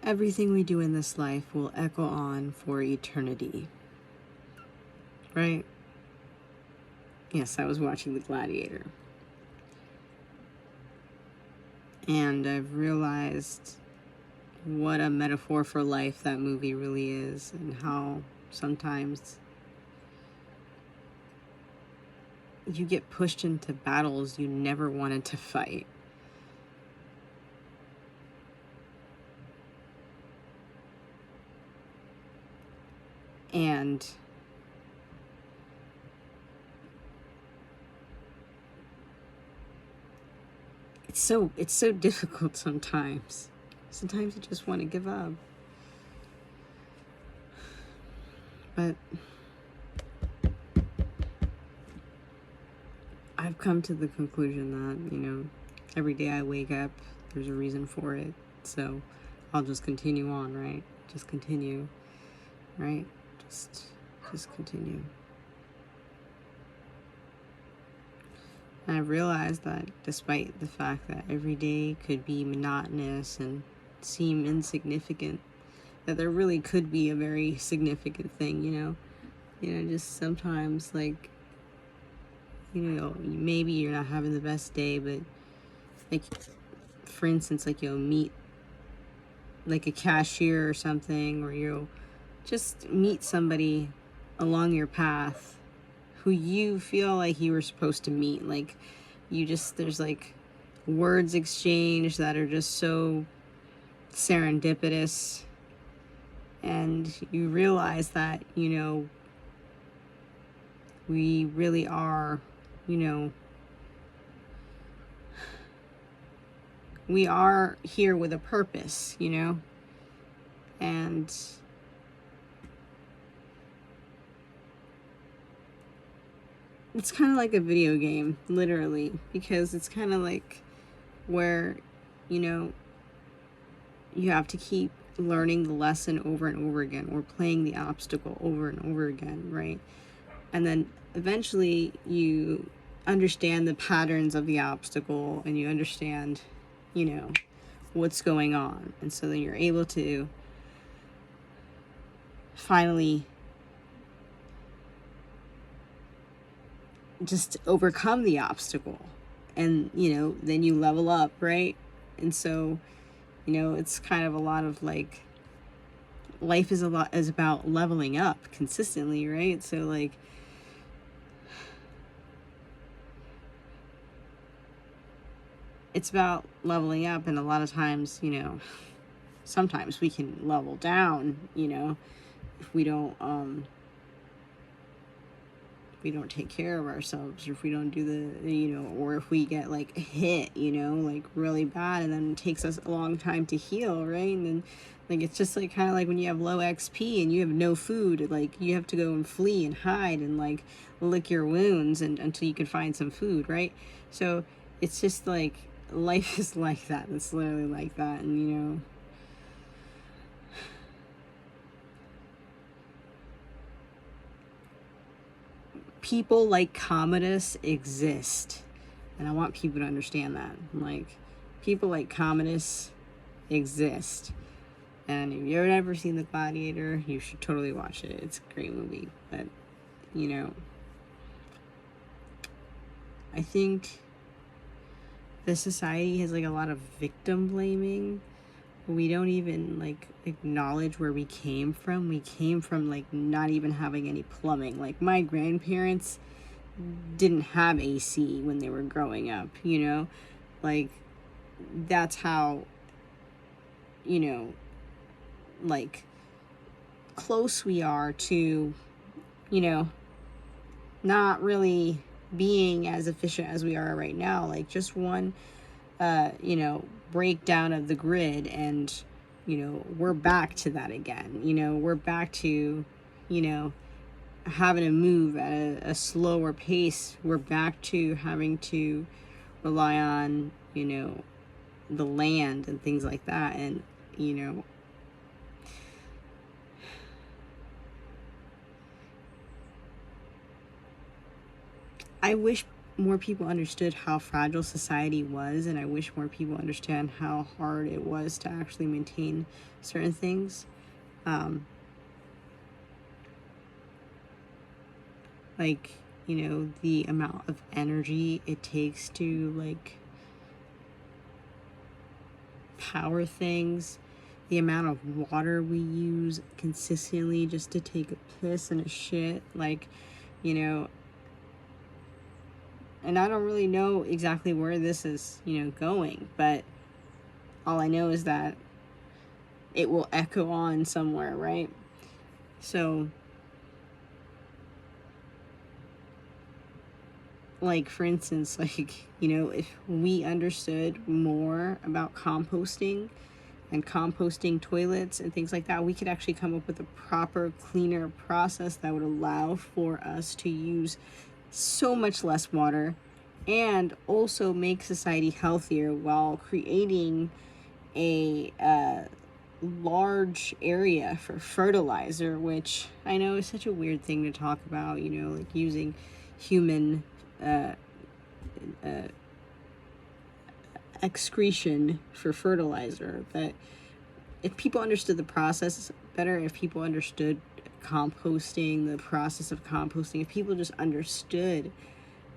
everything we do in this life will echo on for eternity. Right? Yes, I was watching The Gladiator. And I've realized what a metaphor for life that movie really is, and how sometimes you get pushed into battles you never wanted to fight. And it's so difficult sometimes. Sometimes you just want to give up. But I've come to the conclusion that, every day I wake up, there's a reason for it. So I'll just continue on, right? Just continue, right? Just continue. And I've realized that despite the fact that every day could be monotonous and seem insignificant, that there really could be a very significant thing, just sometimes, like, maybe you're not having the best day, but, like, for instance, like, you'll meet, like, a cashier or something, or you'll just meet somebody along your path who you feel like you were supposed to meet. Like, there's, like, words exchanged that are just so serendipitous, and you realize that, we really are, we are here with a purpose, and it's kind of like a video game, literally, because it's kind of like where, you have to keep learning the lesson over and over again, or playing the obstacle over and over again, right? And then eventually you understand the patterns of the obstacle, and you understand, what's going on. And so then you're able to finally just overcome the obstacle. And, then you level up, right? And so, it's kind of a lot of, like, life is about leveling up consistently, right? So, like, it's about leveling up, and a lot of times, sometimes we can level down, if we don't take care of ourselves, or if we don't do the, or if we get, like, hit, like, really bad, and then it takes us a long time to heal, right? And then, like, it's just, like, kind of like when you have low XP and you have no food, like, you have to go and flee and hide and, like, lick your wounds until you can find some food, right? So it's just, like, life is like that. It's literally like that. And, people like Commodus exist, and I want people to understand that. Like, people like Commodus exist, and if you've never seen The Gladiator, you should totally watch it. It's a great movie. But, I think this society has, like, a lot of victim blaming. We don't even, like, acknowledge where we came from. We came from, like, not even having any plumbing. Like, my grandparents didn't have AC when they were growing up, like, that's how, like, close we are to, not really being as efficient as we are right now. Like, just one breakdown of the grid, and we're back to that again. We're back to having to move at a slower pace. We're back to having to rely on the land and things like that. And I wish more people understood how fragile society was, and I wish more people understand how hard it was to actually maintain certain things. Like, the amount of energy it takes to, like, power things, the amount of water we use consistently just to take a piss and a shit, like, and I don't really know exactly where this is, going, but all I know is that it will echo on somewhere, right? So, like, for instance, like, if we understood more about composting and composting toilets and things like that, we could actually come up with a proper, cleaner process that would allow for us to use so much less water and also make society healthier while creating a large area for fertilizer, which I know is such a weird thing to talk about, like using human excretion for fertilizer. But if people understood the process better, if people understood composting, the process of composting, if people just understood,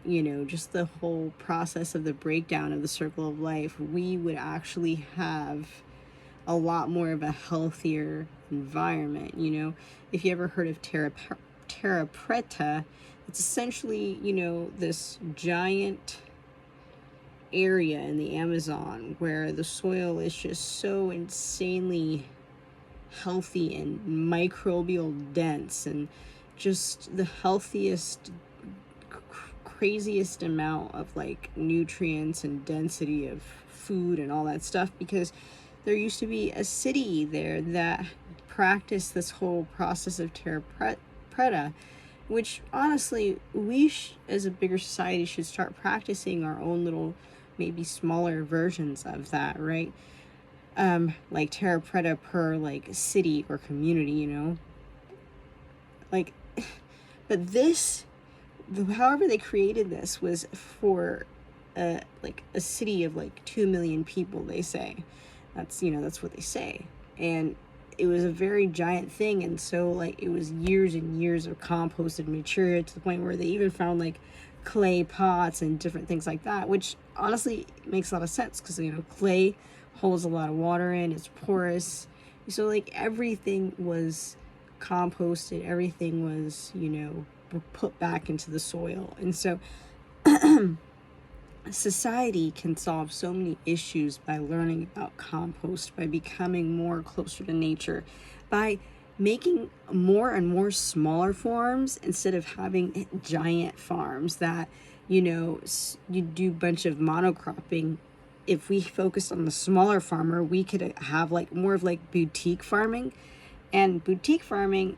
just the whole process of the breakdown of the circle of life, we would actually have a lot more of a healthier environment. If you ever heard of terra preta, it's essentially, this giant area in the Amazon where the soil is just so insanely healthy and microbial dense and just the healthiest, craziest amount of like nutrients and density of food and all that stuff, because there used to be a city there that practiced this whole process of terra preta, which honestly we as a bigger society should start practicing our own little, maybe smaller versions of that, right? Like terra preta per like city or community, like, but this, however they created this was for like a city of like 2 million people, they say. That's what they say. And it was a very giant thing, and so like it was years and years of composted material to the point where they even found like clay pots and different things like that, which honestly makes a lot of sense because clay holds a lot of water in, it's porous, so like everything was composted, everything was put back into the soil. And so society can solve so many issues by learning about compost, by becoming more closer to nature, by making more and more smaller farms instead of having giant farms that, you do a bunch of monocropping. If we focus on the smaller farmer, we could have like more of like boutique farming, and boutique farming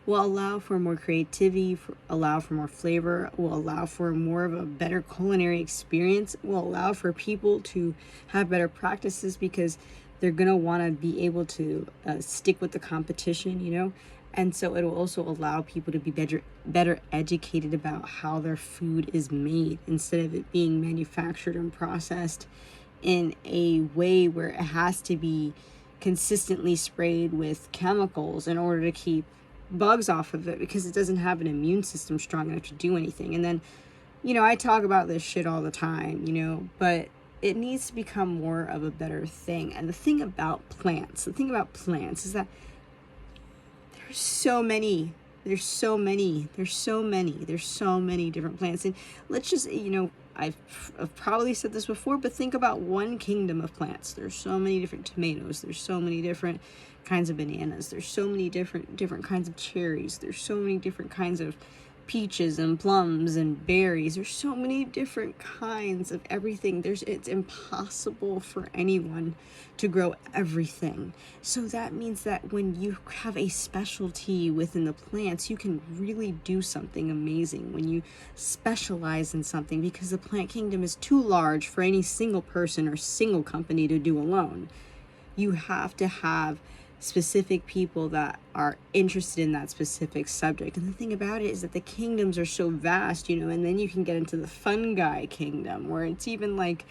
will allow for more creativity, allow for more flavor, will allow for more of a better culinary experience, will allow for people to have better practices because they're going to want to be able to stick with the competition, and so it will also allow people to be better educated about how their food is made instead of it being manufactured and processed in a way where it has to be consistently sprayed with chemicals in order to keep bugs off of it because it doesn't have an immune system strong enough to do anything. And then, I talk about this shit all the time, but it needs to become more of a better thing. And the thing about plants is that there's so many different plants. And let's just, I've probably said this before, but think about one kingdom of plants. There's so many different tomatoes. There's so many different kinds of bananas. There's so many different kinds of cherries. There's so many different kinds of peaches and plums and berries. There's so many different kinds of everything. It's impossible for anyone to grow everything. So that means that when you have a specialty within the plants, you can really do something amazing when you specialize in something, because the plant kingdom is too large for any single person or single company to do alone. You have to have specific people that are interested in that specific subject. And the thing about it is that the kingdoms are so vast, you know, and then you can get into the fungi kingdom where it's even like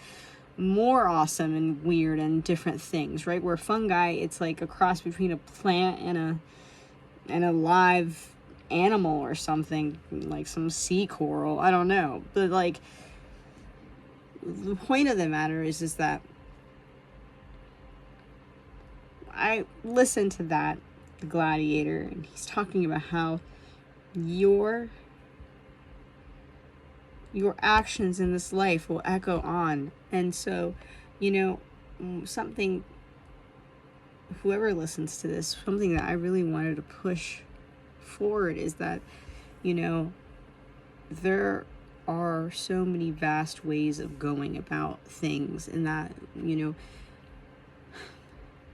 more awesome and weird and different things, right? Where fungi, it's like a cross between a plant and a live animal or something, like some sea coral, I don't know. But like, the point of the matter is that I listened to that, the Gladiator, and he's talking about how your actions in this life will echo on. And so, you know, something, whoever listens to this, something that I really wanted to push forward is that, you know, there are so many vast ways of going about things, and that, you know,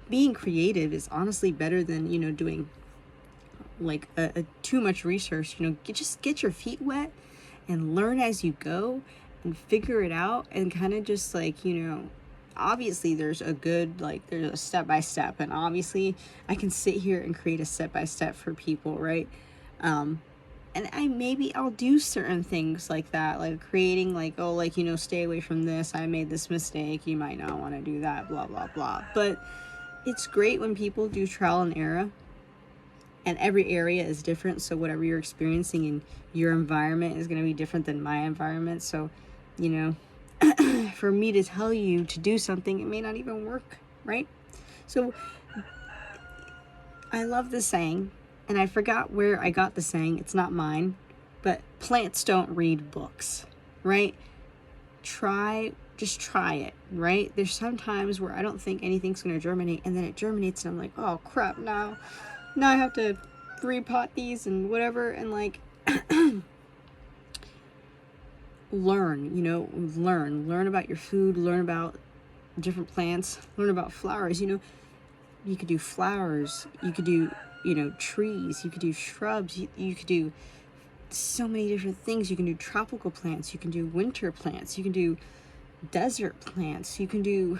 being creative is honestly better than, you know, doing like a too much research. You know, just get your feet wet and learn as you go and figure it out, and kind of just like, you know, obviously there's a step by step, and obviously I can sit here and create a step by step for people, right? And maybe I'll do certain things like that, like creating like, oh, like, you know, stay away from this, I made this mistake, you might not want to do that, blah blah blah. But it's great when people do trial and error, and every area is different, so whatever you're experiencing in your environment is going to be different than my environment. So, you know, for me to tell you to do something, it may not even work, right? So I love this saying, and I forgot where I got the saying, it's not mine, but plants don't read books, right? Just try it, right? There's some times where I don't think anything's going to germinate, and then it germinates, and I'm like, oh crap, now I have to repot these and whatever. And like, learn about your food, learn about different plants, learn about flowers. You know, you could do flowers, you could do, you know, trees, you could do shrubs, you could do so many different things. You can do tropical plants, you can do winter plants, you can do desert plants, you can do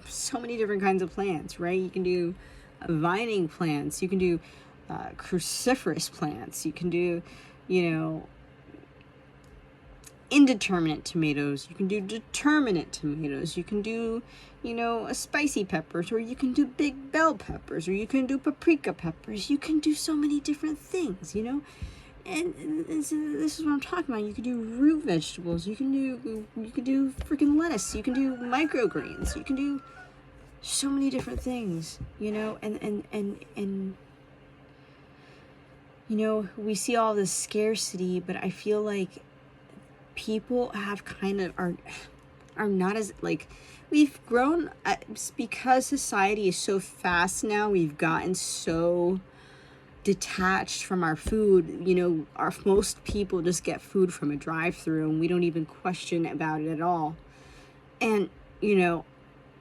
so many different kinds of plants, right? You can do vining plants, you can do cruciferous plants, you can do, you know, indeterminate tomatoes, you can do determinate tomatoes, you can do, you know, spicy peppers, or you can do big bell peppers, or you can do paprika peppers. You can do so many different things, you know. And this is what I'm talking about. You can do root vegetables, you can do freaking lettuce, you can do microgreens, you can do so many different things, you know. And you know, we see all this scarcity, but I feel like people have kind of are not as, like, we've grown, because society is so fast now, we've gotten so detached from our food. You know, most people just get food from a drive-through, and we don't even question about it at all. And, you know,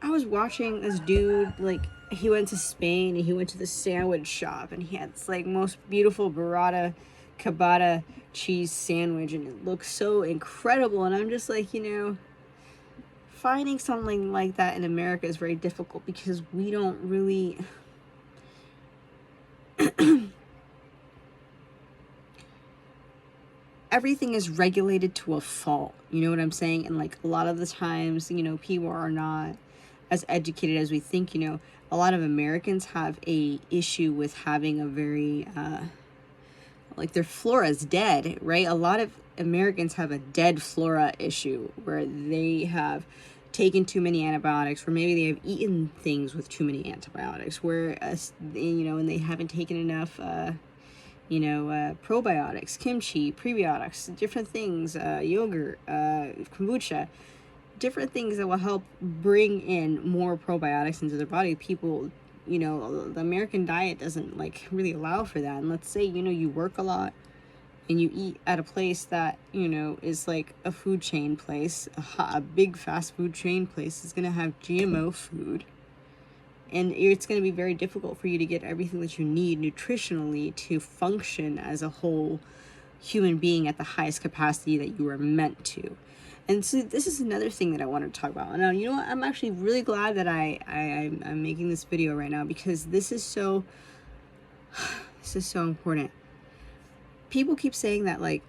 I was watching this dude, like, he went to Spain, and he went to the sandwich shop, and he had this, like, most beautiful burrata ciabatta cheese sandwich, and it looks so incredible. And I'm just like, you know, finding something like that in America is very difficult, because we don't really everything is regulated to a fault, you know what I'm saying? And like, a lot of the times, you know, people are not as educated as we think. You know, a lot of Americans have a issue with having a very like, their flora is dead, right? A lot of Americans have a dead flora issue, where they have taken too many antibiotics, or maybe they have eaten things with too many antibiotics, where you know, and they haven't taken enough you know, probiotics, kimchi, prebiotics, different things, yogurt, kombucha, different things that will help bring in more probiotics into their body. People, you know, the American diet doesn't like really allow for that. And let's say, you know, you work a lot and you eat at a place that, you know, is like a food chain place, a big fast food chain place is going to have GMO food. And it's going to be very difficult for you to get everything that you need nutritionally to function as a whole human being at the highest capacity that you are meant to. And so this is another thing that I want to talk about. Now, you know what? I'm actually really glad that I'm making this video right now, because this is so important. People keep saying that, like,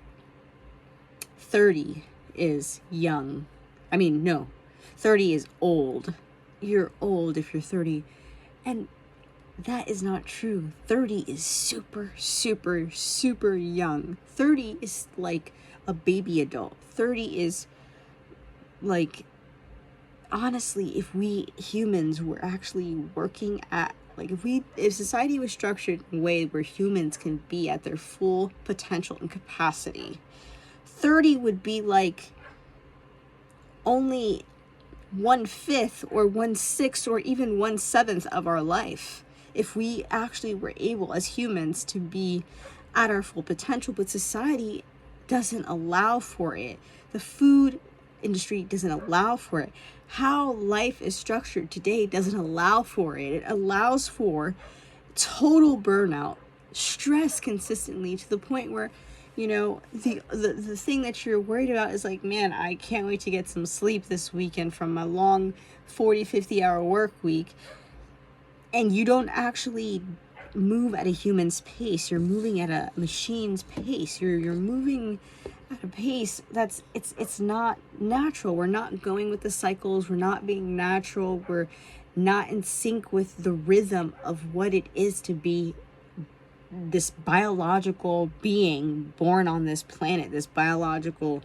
30 is young. I mean, no, 30 is old. You're old if you're 30. And that is not true. 30 is super, super, super young. 30 is like a baby adult. 30 is like, honestly, if we humans were actually working at, like, if society was structured in a way where humans can be at their full potential and capacity, 30 would be like only 1/5 or 1/6 or even 1/7 of our life, if we actually were able as humans to be at our full potential. But society doesn't allow for it. The food industry doesn't allow for it. How life is structured today doesn't allow for it. It allows for total burnout, stress consistently, to the point where, you know, the thing that you're worried about is like, man, I can't wait to get some sleep this weekend from my long 40-50 hour work week. And you don't actually move at a human's pace. You're moving at a machine's pace. You're moving at a pace that's it's not natural. We're not going with the cycles. We're not being natural. We're not in sync with the rhythm of what it is to be this biological being born on this planet, this biological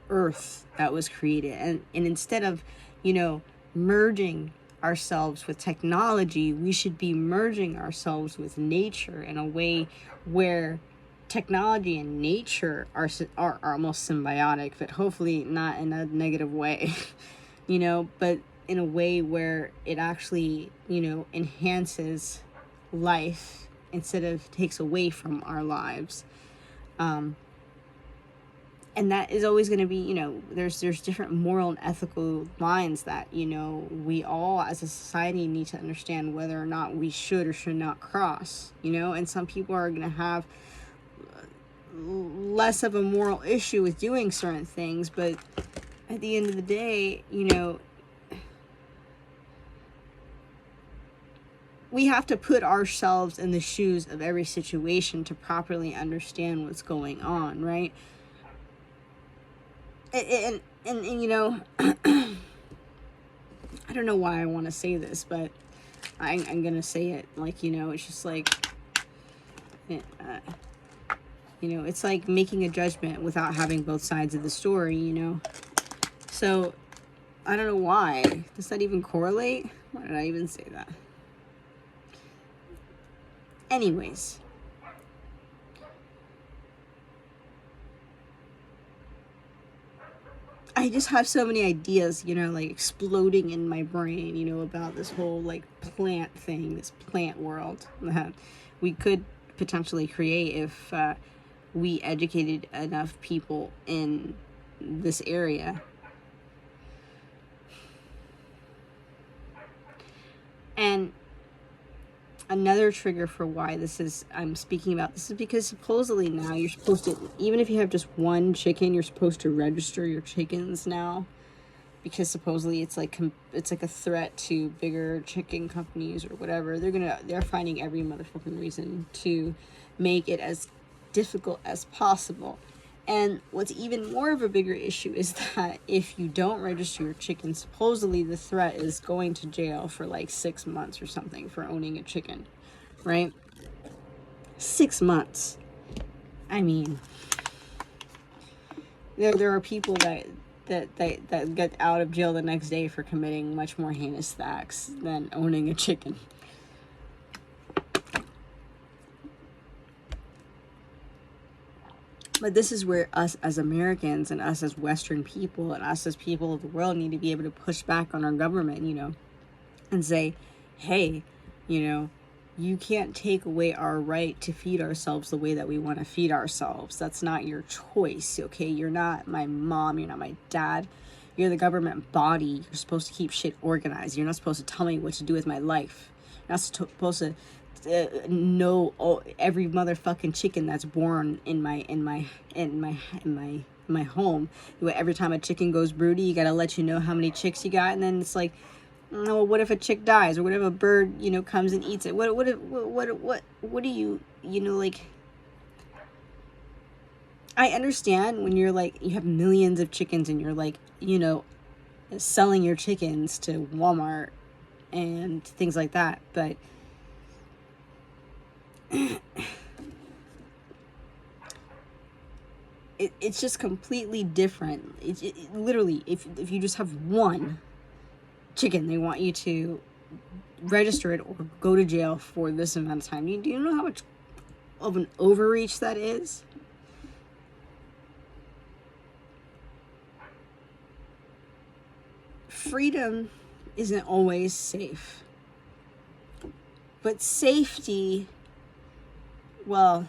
earth that was created. And instead of, you know, merging ourselves with technology, we should be merging ourselves with nature in a way where technology and nature are almost symbiotic, but hopefully not in a negative way, you know, but in a way where it actually, you know, enhances life instead of takes away from our lives. And that is always going to be, you know, there's different moral and ethical lines that, you know, we all as a society need to understand whether or not we should or should not cross, you know. And some people are going to have less of a moral issue with doing certain things, but at the end of the day, you know, we have to put ourselves in the shoes of every situation to properly understand what's going on, right? And you know, I don't know why I want to say this, but I'm gonna say it. Like, you know, it's just like, you know, it's like making a judgment without having both sides of the story, you know. So I don't know why. Does that even correlate? Why did I even say that? Anyways, I just have so many ideas, you know, like exploding in my brain, you know, about this whole like plant thing, this plant world that we could potentially create if we educated enough people in this area. And another trigger for why I'm speaking about this is because supposedly now you're supposed to, even if you have just one chicken, you're supposed to register your chickens now, because supposedly it's like a threat to bigger chicken companies or whatever. They're finding every motherfucking reason to make it as difficult as possible. And what's even more of a bigger issue is that if you don't register your chicken, supposedly the threat is going to jail for like 6 months or something for owning a chicken, right? 6 months. I mean, there are people that get out of jail the next day for committing much more heinous acts than owning a chicken. But this is where us as Americans and us as Western people and us as people of the world need to be able to push back on our government, you know, and say, hey, you know, you can't take away our right to feed ourselves the way that we want to feed ourselves. That's not your choice, okay? You're not my mom. You're not my dad. You're the government body. You're supposed to keep shit organized. You're not supposed to tell me what to do with my life. You're not supposed to know every motherfucking chicken that's born in my my home. Every time a chicken goes broody, you gotta let you know how many chicks you got, and then it's like, oh, what if a chick dies, or what if a bird, you know, comes and eats it? What do you, you know, like, I understand when you're like, you have millions of chickens and you're like, you know, selling your chickens to Walmart and things like that, but it's just completely different. Literally, if you just have one chicken, they want you to register it or go to jail for this amount of time. Do you know how much of an overreach that is? Freedom isn't always safe, but safety, well,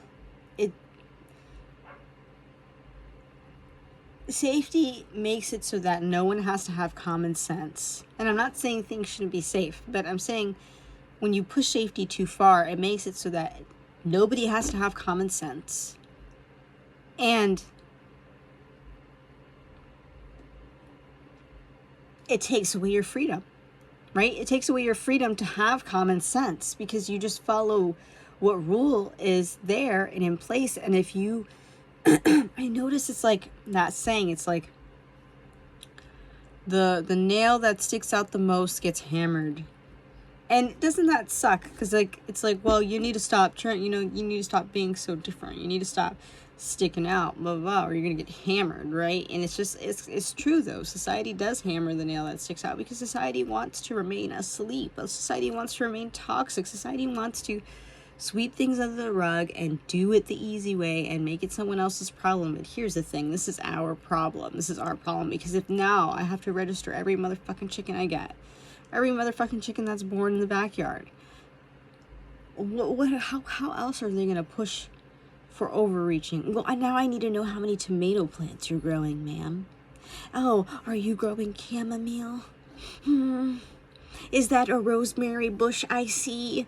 safety makes it so that no one has to have common sense. And I'm not saying things shouldn't be safe, but I'm saying when you push safety too far, it makes it so that nobody has to have common sense. And it takes away your freedom, right? It takes away your freedom to have common sense because you just follow what rule is there and in place. And if you, I notice it's like that saying, it's like the nail that sticks out the most gets hammered. And doesn't that suck? Because like, it's like, well, you need to stop trying, you know, you need to stop being so different. You need to stop sticking out, blah, blah, blah, or you're going to get hammered, right? And it's just, it's true though. Society does hammer the nail that sticks out because society wants to remain asleep. Society wants to remain toxic. Society wants to sweep things under the rug and do it the easy way and make it someone else's problem. But here's the thing, this is our problem. This is our problem, because if now I have to register every motherfucking chicken I get, every motherfucking chicken that's born in the backyard, how else are they going to push for overreaching? Well, now I need to know how many tomato plants you're growing, ma'am. Oh, are you growing chamomile? Is that a rosemary bush I see?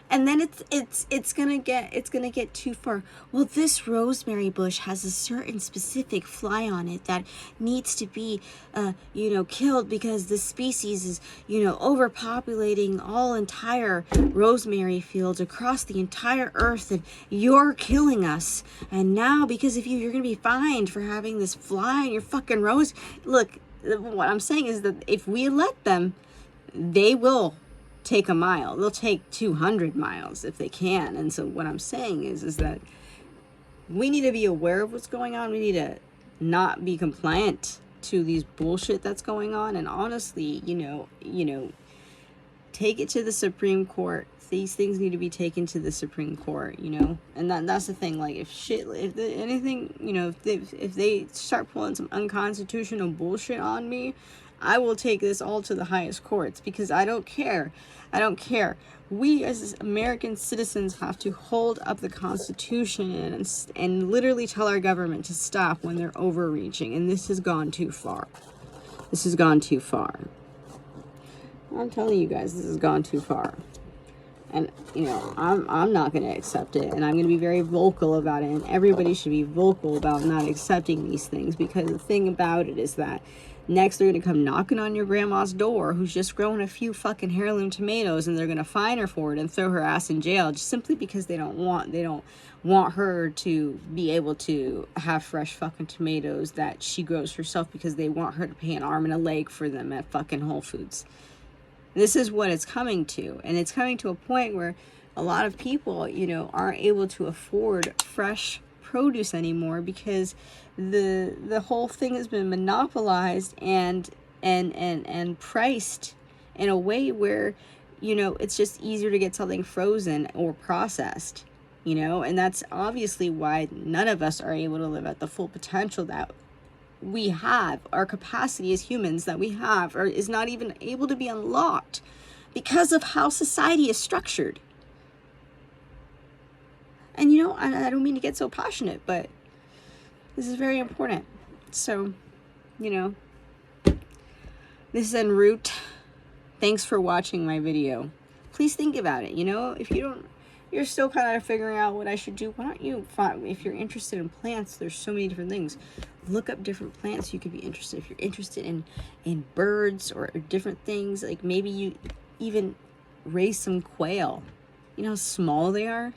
And then it's gonna get too far. Well, this rosemary bush has a certain specific fly on it that needs to be, killed because the species is, overpopulating all entire rosemary fields across the entire earth, and you're killing us. And now, because of you, you're gonna be fined for having this fly in your fucking rose. Look, what I'm saying is that if we let them, they will take a mile. They'll take 200 miles if they can. And so what I'm saying is that we need to be aware of what's going on. We need to not be compliant to these bullshit that's going on. And honestly, take it to the Supreme Court. These things need to be taken to the Supreme Court, and that's the thing. Like, if they start pulling some unconstitutional bullshit on me, I will take this all to the highest courts, because I don't care. We as American citizens have to hold up the Constitution and literally tell our government to stop when they're overreaching. And this has gone too far. I'm telling you guys, this has gone too far. And, I'm not going to accept it. And I'm going to be very vocal about it. And everybody should be vocal about not accepting these things. Because the thing about it is that next they're going to come knocking on your grandma's door who's just growing a few fucking heirloom tomatoes. And they're going to fine her for it and throw her ass in jail. Just simply because they don't want her to be able to have fresh fucking tomatoes that she grows herself, because they want her to pay an arm and a leg for them at fucking Whole Foods. This is what it's coming to. And it's coming to a point where a lot of people, aren't able to afford fresh produce anymore, because the whole thing has been monopolized and priced in a way where, it's just easier to get something frozen or processed, and that's obviously why none of us are able to live at the full potential that we have. Our capacity as humans that we have is not even able to be unlocked because of how society is structured. And I don't mean to get so passionate, but this is very important. So, this is En route. Thanks for watching my video. Please think about it. If you don't you're still kind of figuring out what I should do, why don't you find, if you're interested in plants, there's so many different things. Look up different plants you could be interested. If you're interested in birds or different things, like maybe you even raise some quail. You know how small they are?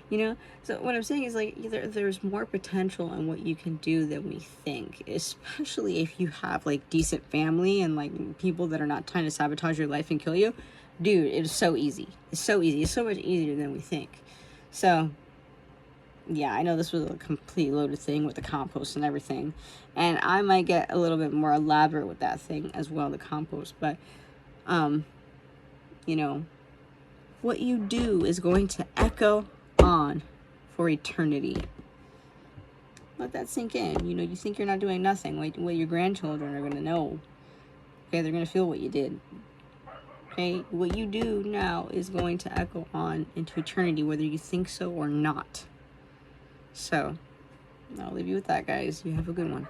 You know, so what I'm saying is like there's more potential in what you can do than we think, especially if you have like decent family and like people that are not trying to sabotage your life and kill you. Dude, it's so easy. It's so easy. It's so much easier than we think. So yeah, I know this was a complete loaded thing with the compost and everything, and I might get a little bit more elaborate with that thing as well, the compost. But you know, what you do is going to echo on for eternity. Let that sink in. You know, you think you're not doing nothing. What your grandchildren are going to know. Okay, they're going to feel what you did. Okay, what you do now is going to echo on into eternity, whether you think so or not. So, I'll leave you with that, guys. You have a good one.